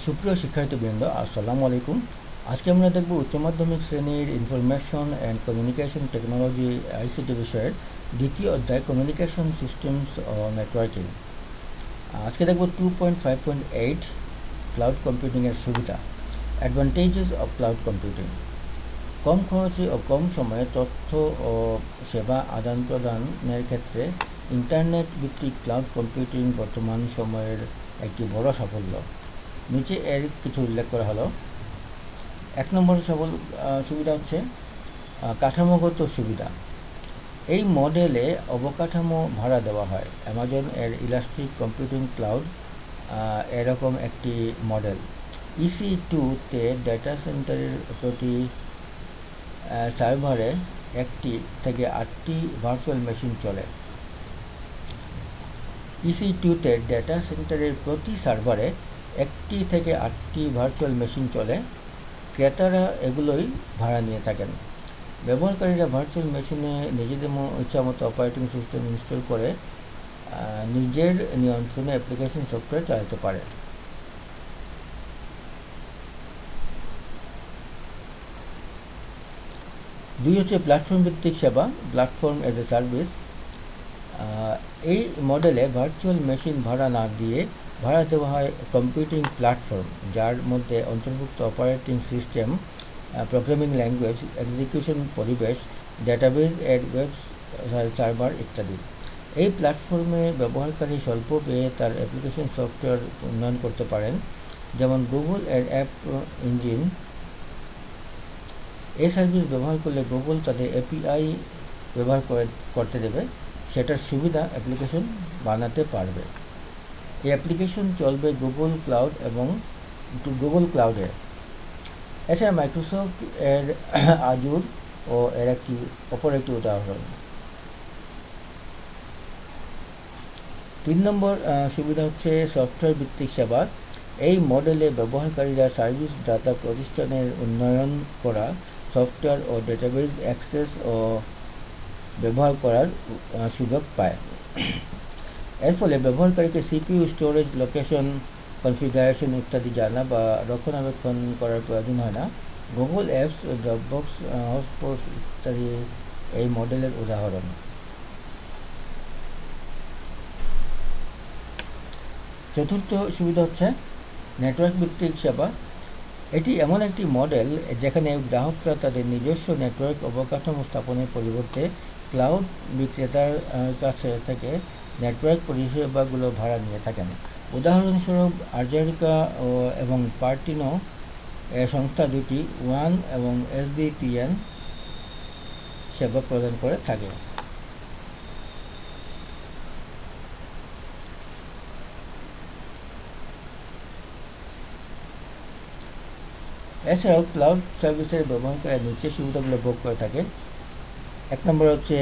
সুপ্রিয় শিক্ষার্থীবৃন্দ, আসসালামু আলাইকুম। আজকে আমরা দেখব উচ্চ মাধ্যমিক শ্রেণীর information and communication technology ICT বিষয়ের দ্বিতীয় অধ্যায় কমিউনিকেশন সিস্টেমস ও নেটওয়ার্কিং। আজকে দেখব 2.5.8 ক্লাউড কম্পিউটিংয়ের সুবিধা, অ্যাডভান্টেজেস অফ ক্লাউড কম্পিউটিং। কম খরচে ও কম সময়ে তথ্য ও সেবা আদান প্রদানের ক্ষেত্রে ইন্টারনেট ভিত্তিক ক্লাউড কম্পিউটিং বর্তমান সময়ের একটি বড় সাফল্য। নিচে এর কিছু উল্লেখ করা হলো। 1 নম্বর সুবিধা হচ্ছে কাঠামোগত সুবিধা। এই মডেলে অবকাঠামো ভাড়া দেওয়া হয়। অ্যামাজন এর ইলাস্টিক কম্পিউটিং ক্লাউড এরকম একটি মডেল। EC2-তে ডেটা সেন্টারের প্রতি সার্ভারে 1 থেকে 8টি ভার্চুয়াল মেশিন চলে। EC2-তে ডেটা সেন্টারের প্রতি সার্ভারে 1 থেকে 8টি ভার্চুয়াল মেশিন চলে। ক্রেতারা এগুলোই ভাড়া নিয়ে থাকেন। ব্যবহারকারীরা ভার্চুয়াল মেশিনে নিজেদের ইচ্ছামতো অপারেটিং সিস্টেম ইনস্টল করে নিজের নিয়ন্ত্রণে অ্যাপ্লিকেশন সফটওয়্যার চালাতে পারে। 2 হচ্ছে প্ল্যাটফর্ম ভিত্তিক সেবা, প্ল্যাটফর্ম এজ এ সার্ভিস। এই মডেলে ভার্চুয়াল মেশিন ভাড়া না দিয়ে ভাড়া দেওয়া হয় কম্পিউটিং প্ল্যাটফর্ম, যার মধ্যে অন্তর্ভুক্ত operating system, programming language, execution পরিবেশ, ডেটাবেজ এর ওয়েব সার্ভার ইত্যাদি। এই প্ল্যাটফর্মে ব্যবহারকারী স্বল্প ব্যয়ে তার অ্যাপ্লিকেশন সফটওয়্যার উন্নয়ন করতে পারেন, যেমন গুগল এর অ্যাপ ইঞ্জিন। এই সার্ভিস ব্যবহার করলে গুগল তাদের এপিআই ব্যবহার করতে দেবে, সেটার সুবিধা অ্যাপ্লিকেশন বানাতে পারবে। এই অ্যাপ্লিকেশন চলবে গুগল ক্লাউড এবং গুগল ক্লাউডে। এছাড়া মাইক্রোসফট এর আজুর ও এর অপর একটি উদাহরণ। 3 নম্বর সুবিধা হচ্ছে সফটওয়্যার ভিত্তিক সেবা। এই মডেলে ব্যবহারকারীরা সার্ভিস দাতা প্রতিষ্ঠানের উন্নয়ন করা সফটওয়্যার ও ডেটাবেজ অ্যাক্সেস ও ব্যবহার করার সুযোগ পায়। এর ফলে ব্যবহারকারীকে সিপিইউ, স্টোরেজ, লোকেশন, কনফিগারেশন ইত্যাদি জানা বা রক্ষণাবেক্ষণ করার প্রয়োজন হয় না। গুগল অ্যাপস, ড্রপবক্স, হটস্পট ইত্যাদি এই মডেলের উদাহরণ। 4র্থ সুবিধা হচ্ছে নেটওয়ার্ক ভিত্তিক সেবা। এটি এমন একটি মডেল যেখানে গ্রাহকরা তাদের নিজস্ব নেটওয়ার্ক অবকাঠামো স্থাপনের পরিবর্তে ক্লাউড বিক্রেতার কাছে থেকে নেটওয়ার্ক পরিষেবাগুলো ভাড়া নিয়ে থাকেন। উদাহরণস্বরূপ আর্জারিকা এবং পার্টিনো সংস্থা দুটি ওয়ান এবং এসডিপিএন সেবা প্রদান করে থাকে। এছাড়াও ক্লাউড সার্ভিসের ব্যবহারকারীরা নিচের সুবিধাগুলো ভোগ করে থাকে। 1 নম্বর হচ্ছে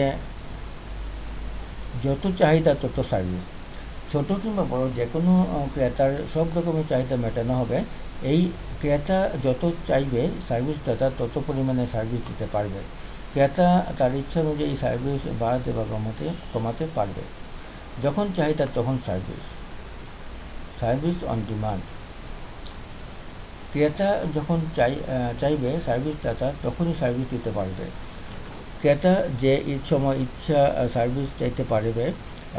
যত চাহিদা তত সার্ভিস। ছোট কিংবা বড় যে কোনো ক্রেতার সব রকমের চাহিদা মেটানো হবে। এই ক্রেতা যত চাইবে সার্ভিস দাতা তত পরিমাণে সার্ভিস দিতে পারবে। ক্রেতা তার ইচ্ছা অনুযায়ী সার্ভিস বাড়াতে বা কমাতে পারবে। যখন চাহিদা তখন সার্ভিস, সার্ভিস অন ডিমান্ড। ক্রেতা যখন চাইবে সার্ভিস দাতা তখনই সার্ভিস দিতে পারবে। ক্রেতা যে সময় ইচ্ছা সার্ভিস চাইতে পারবে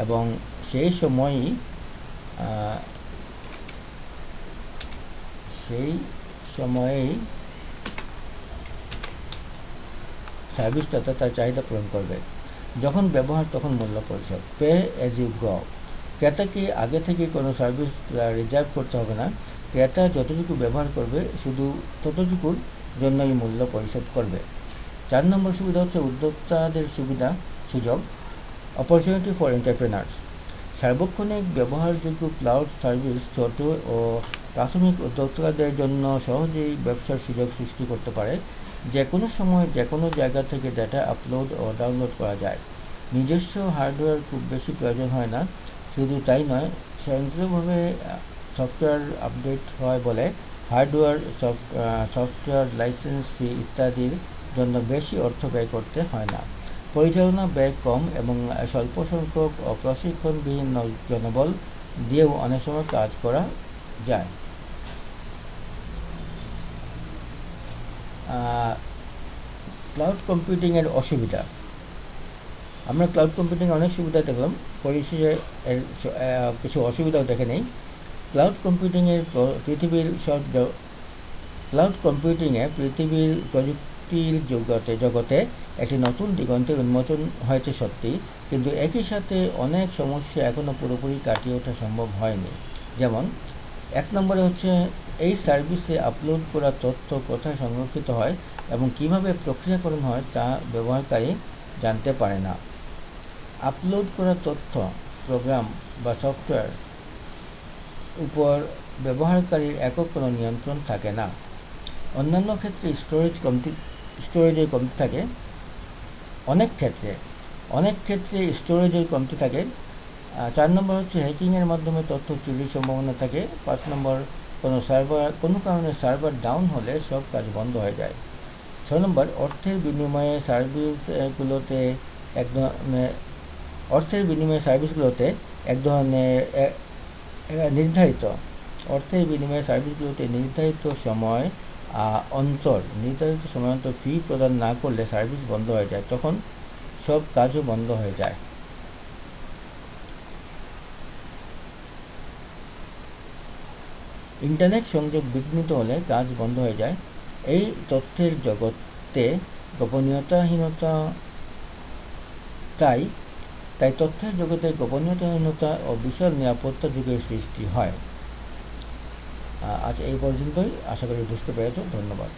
এবং সেই সময়ই সার্ভিস দাতা তার চাহিদা পূরণ করবে। যখন ব্যবহার তখন মূল্য পরিশোধ, পে অ্যাজ ইউ গো। ক্রেতাকে আগে থেকে কোনো সার্ভিস রিজার্ভ করতে হবে না। ক্রেতা যতটুকু ব্যবহার করবে শুধু ততটুকুর জন্যই মূল্য পরিশোধ করবে। 4 নম্বর সুবিধা হচ্ছে উদ্যোক্তাদের সুযোগ, অপরচুনিটি ফর এন্টারপ্রেনার্স। সার্বক্ষণিক ব্যবহারযোগ্য ক্লাউড সার্ভিস ছোট ও প্রাথমিক উদ্যোক্তাদের জন্য সহজেই ব্যবসার সুযোগ সৃষ্টি করতে পারে। যে কোনো সময় যে কোনো জায়গা থেকে ডেটা আপলোড ও ডাউনলোড করা যায়। নিজস্ব হার্ডওয়্যার খুব বেশি প্রয়োজন হয় না। শুধু তাই নয়, স্বয়ংক্রিয়ভাবে সফটওয়্যার আপডেট হয় বলে হার্ডওয়্যার, সফটওয়্যার লাইসেন্স ফি ইত্যাদির জন্য বেশি অর্থ ব্যয় করতে হয় না। পরিচালনা ব্যয় কম এবং স্বল্প সংখ্যক প্রশিক্ষণবিহীন জনবল দিয়েও অনেক সময় কাজ করা যায়। ক্লাউড কম্পিউটিংয়ের অসুবিধা। আমরা ক্লাউড কম্পিউটিং অনেক সুবিধা দেখলাম, পরিশেষে এর কিছু অসুবিধাও দেখে নেই। ক্লাউড কম্পিউটিংয়ের ক্লাউড কম্পিউটিংয়ে পৃথিবীর প্রযুক্তির জগতে একটি নতুন দিগন্তের উন্মোচন হয়েছে সত্যি, কিন্তু একই সাথে অনেক সমস্যা এখনও পুরোপুরি কাটিয়ে ওঠা সম্ভব হয়নি। যেমন 1 নম্বরে হচ্ছে এই সার্ভিসে আপলোড করা তথ্য কোথায় সংরক্ষিত হয় এবং কিভাবে প্রক্রিয়াকরণ হয় তা ব্যবহারকারী জানতে পারে না। আপলোড করা তথ্য, প্রোগ্রাম বা সফটওয়্যার উপর ব্যবহারকারীর একক কোনো নিয়ন্ত্রণ থাকে না। অন্যান্য ক্ষেত্রে স্টোরেজের কমতি থাকে। অনেক ক্ষেত্রে স্টোরেজের কমতি থাকে। 4 নম্বর হচ্ছে হ্যাকিংয়ের মাধ্যমে তথ্য চুরির সম্ভাবনা থাকে। 5 নম্বর কোনো কারণে সার্ভার ডাউন হলে সব কাজ বন্ধ হয়ে যায়। 6 নম্বর অর্থের বিনিময়ে সার্ভিসগুলোতে নির্ধারিত সময় অন্তর ফি প্রদান না করলে সার্ভিস বন্ধ হয়ে যায়, তখন সব কাজও বন্ধ হয়ে যায়। ইন্টারনেট সংযোগ বিঘ্নিত হলে কাজ বন্ধ হয়ে যায়। এই তথ্যের জগতে গোপনীয়তাহীনতা তাই তথ্যের জগতে গোপনীয়তাহীনতা ও বিশাল নিরাপত্তা যুগের সৃষ্টি হয়। আজ এই পর্যন্তই, আশা করি বুঝতে পেরেছ। ধন্যবাদ।